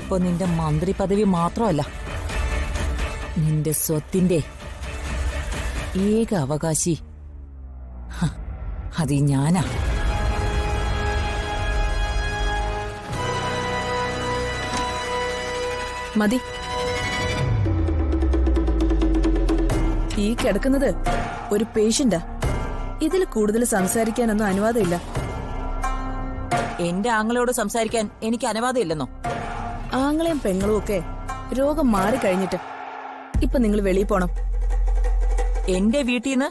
ഇപ്പൊ നിന്റെ മന്ത്രി പദവി മാത്രമല്ല, നിന്റെ സ്വത്തിന്റെ ഏക അവകാശി അത് ഞാനാ. മതി. ഈ കിടക്കുന്നത് ഒരു പേഷ്യന്റാ. ഇതിൽ കൂടുതൽ സംസാരിക്കാനൊന്നും അനുവാദമില്ല. എന്റെ ആങ്ങളോട് സംസാരിക്കാൻ എനിക്ക് അനുവാദമില്ലെന്നോ? ആങ്ങളെയും പെങ്ങളും ഒക്കെ രോഗം മാറിക്കഴിഞ്ഞിട്ട് ഇപ്പൊ നിങ്ങൾ വെളിയിൽ പോണം. എന്റെ വീട്ടിൽ നിന്ന്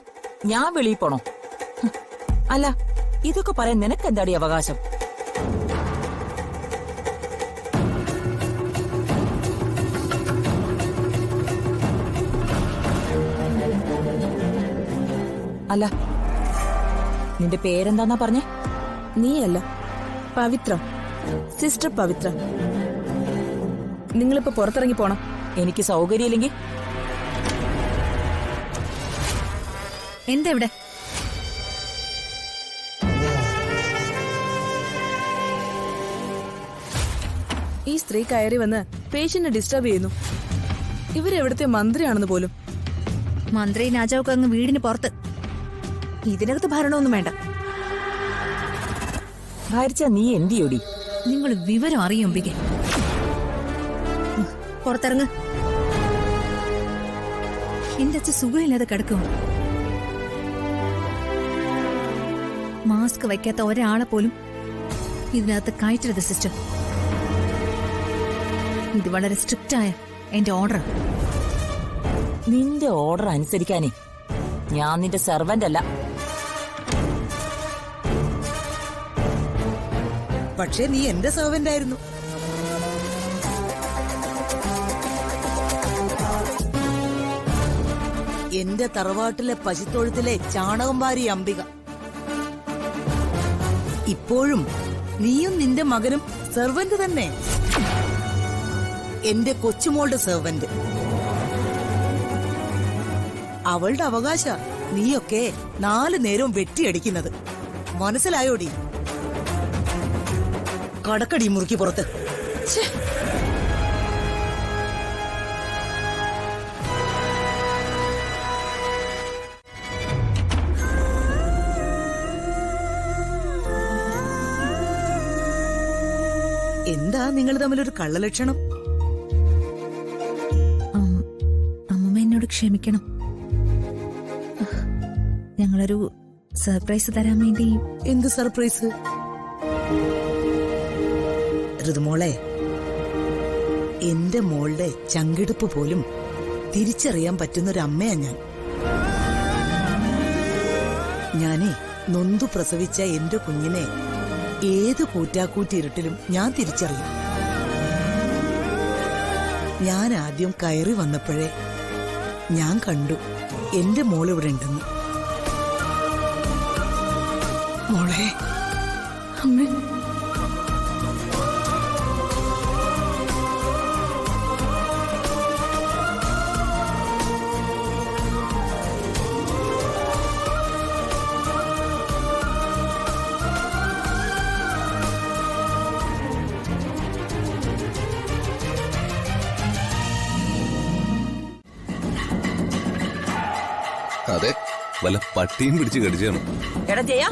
ഞാൻ വെളിയിൽ പോണോ? അല്ല, ഇതൊക്കെ പറയാൻ നിനക്ക് എന്താടി അവകാശം? അല്ല, നിന്റെ പേരെന്താന്നാ പറഞ്ഞേ? നീയല്ല, പവിത്ര, സിസ്റ്റർ പവിത്ര. നിങ്ങളിപ്പോ പുറത്തിറങ്ങി പോണം. എനിക്ക് സൗകര്യമില്ലെങ്കിൽ എന്താ ഇവിടെ? ഈ സ്ത്രീ കയറി വന്ന് പേഷ്യന്റിനെ ഡിസ്റ്റർബ് ചെയ്യുന്നു. ഇവരെവിടുത്തെ മന്ത്രിയാണെന്ന് പോലും. മന്ത്രി രാജാവൊക്കെ അങ്ങ് വീടിന് പുറത്ത്. ഇതിനകത്ത് ഭരണമൊന്നും വേണ്ട. ഭാരിച്ച നീ എന്തിയോടി? നിങ്ങൾ വിവരം അറിയുമ്പിക്കെ പുറത്തിറങ്ങ്. എന്റെ അച്ഛൻ സുഖമില്ലാതെ കിടക്കും. മാസ്ക് വയ്ക്കാത്ത ഒരാളെ പോലും ഇതിനകത്ത് കയറ്റരുത് സിസ്റ്റർ. ഇത് വളരെ സ്ട്രിക്റ്റ് ആയ എന്റെ ഓർഡർ. നിന്റെ ഓർഡർ അനുസരിക്കാനേ ഞാൻ നിന്റെ സെർവന്റ് അല്ല. പക്ഷേ നീ എന്റെ സെർവന്റ് ആയിരുന്നു. എന്റെ തറവാട്ടിലെ പശുത്തൊഴുത്തിലെ ചാണകം വാരി അംബിക. ഇപ്പോഴും നീയും നിന്റെ മകനും സെർവന്റ് തന്നെ. എന്റെ കൊച്ചുമോളുടെ സെർവന്റ്. അവളുടെ അവകാശ നീയൊക്കെ 4 നേരവും വെട്ടിയടിക്കുന്നത്. മനസ്സിലായോടി? കടക്കടി മുറുക്കി പുറത്ത്. എന്താ നിങ്ങൾ തമ്മിലൊരു കള്ളലക്ഷണം? അമ്മമ്മ എന്നോട് ക്ഷമിക്കണം. ഞങ്ങളൊരു സർപ്രൈസ് തരാൻ വേണ്ടി. എന്ത് സർപ്രൈസ്? ഋതുമോളെ, എന്റെ മോളുടെ ചങ്കിടുപ്പ് പോലും തിരിച്ചറിയാൻ പറ്റുന്നൊരമ്മയാ ഞാൻ. ഞാനേ നൊന്തു പ്രസവിച്ച എന്റെ കുഞ്ഞിനെ ഏത് കൂറ്റാക്കൂറ്റിരുട്ടിലും ഞാൻ തിരിച്ചറിയും. ഞാൻ ആദ്യം കയറി വന്നപ്പോഴേ ഞാൻ കണ്ടു എന്റെ മോളിവിടെ ഉണ്ടെന്ന്. മോളെ, അമ്മേ, അതെ, വല്ല പട്ടിയും പിടിച്ച് കടിച്ചാണ്. എടാ ജയ,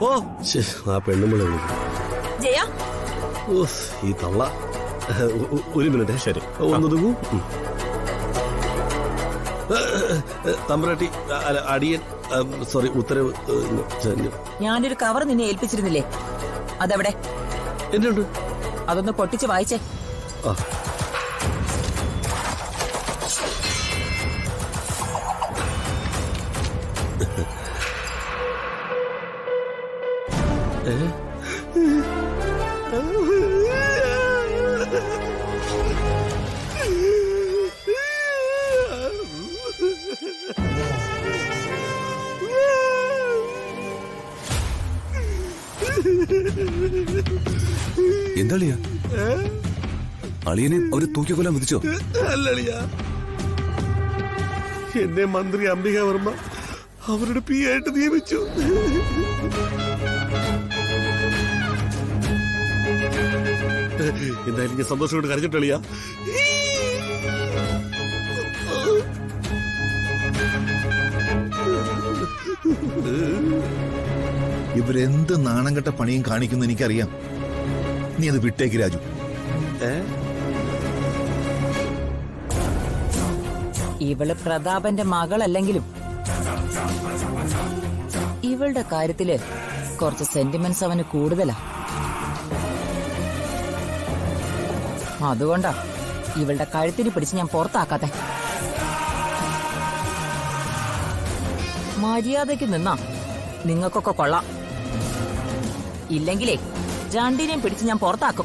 ഓ ആ പെണ്ണുമ്പളെ വിളിക്കും. ജയ, ഈ തള്ള. ഒരു മിനിറ്റ്. ശരി, ഒന്നൊതുങ്ങൂ. തമ്പ്രാട്ടി, അടിയൻ, സോറി, ഉത്തരവ്. ഞാനൊരു കവർ നിന്നെ ഏൽപ്പിച്ചിരുന്നില്ലേ? അതെവിടെ? എന്റെ ഉണ്ട്. അതൊന്ന് പൊട്ടിച്ച് വായിച്ചേ. ആ, എന്താളിയാ? അളിയനെ അവര് തൂക്കിക്കൊല്ലാൻ വിധിച്ചോ? അല്ലളിയാ, എന്നെ മന്ത്രി അംബികാവർമ്മ അവരുടെ പി ആയിട്ട് നിയമിച്ചു. എന്തായാലും ഞാൻ സന്തോഷം കൊണ്ട് കരഞ്ഞിട്ടളിയാ. ഇവരെന്ത് നാണം കെട്ട പണിയും കാണിക്കുന്നു എനിക്കറിയാം. നീ അത് വിട്ടേക്ക് രാജു. ഇവള് പ്രതാപന്റെ മകളല്ലെങ്കിലും ഇവളുടെ കാര്യത്തില് കുറച്ച് സെന്റിമെന്റ്സ് അവന് കൂടുതലാ. അതുകൊണ്ടാ ഇവളുടെ കഴുത്തിന് പിടിച്ച് ഞാൻ പുറത്താക്കാത്തെ. മര്യാദയ്ക്ക് നിന്നാ നിങ്ങൾക്കൊക്കെ കൊള്ളാം. ഇല്ലെങ്കിലേ രണ്ടിനെയും പിടിച്ച് ഞാൻ പുറത്താക്കും.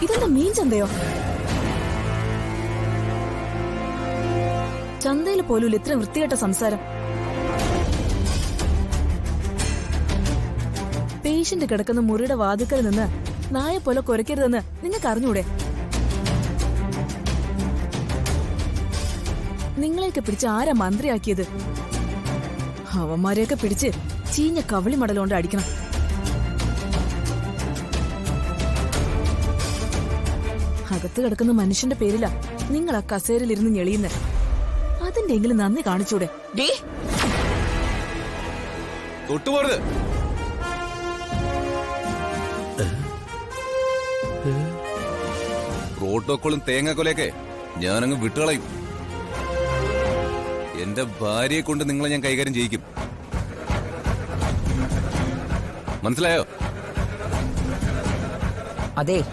ഇതെന്താ മീൻ ചന്തയോ? ചന്തയിൽ പോലും ഇത്ര വൃത്തികെട്ട സംസാരം. പേഷ്യന്റ് കിടക്കുന്ന മുറിയുടെ വാതിക്കൽ നിന്ന് നായ പോലെ കുരയ്ക്കരുതെന്ന് നിങ്ങൾക്ക് അറിഞ്ഞൂടെ? നിങ്ങളെയൊക്കെ പിടിച്ച് ആരാ മന്ത്രിയാക്കിയത്? അവന്മാരെയൊക്കെ പിടിച്ച് ചീഞ്ഞ കവളി മടലുകൊണ്ട് അടിക്കണം. അകത്ത് കിടക്കുന്ന മനുഷ്യന്റെ പേരിലാ നിങ്ങൾ ആ കസേരയിലിരുന്ന് ഞെളിയുന്നേ. അതിന്റെ എങ്കിലും നന്ദി കാണിച്ചൂടെ? തൊട്ടുപോരുത്. പ്രോട്ടോക്കോളും തേങ്ങാക്കൊലയൊക്കെ ഞാനങ്ങ് വിട്ടുകളയും. എന്റെ ഭാര്യയെ കൊണ്ട് നിങ്ങളെ ഞാൻ കൈകാര്യം ചെയ്യിക്കും. മനസ്സിലായോ? അതെ,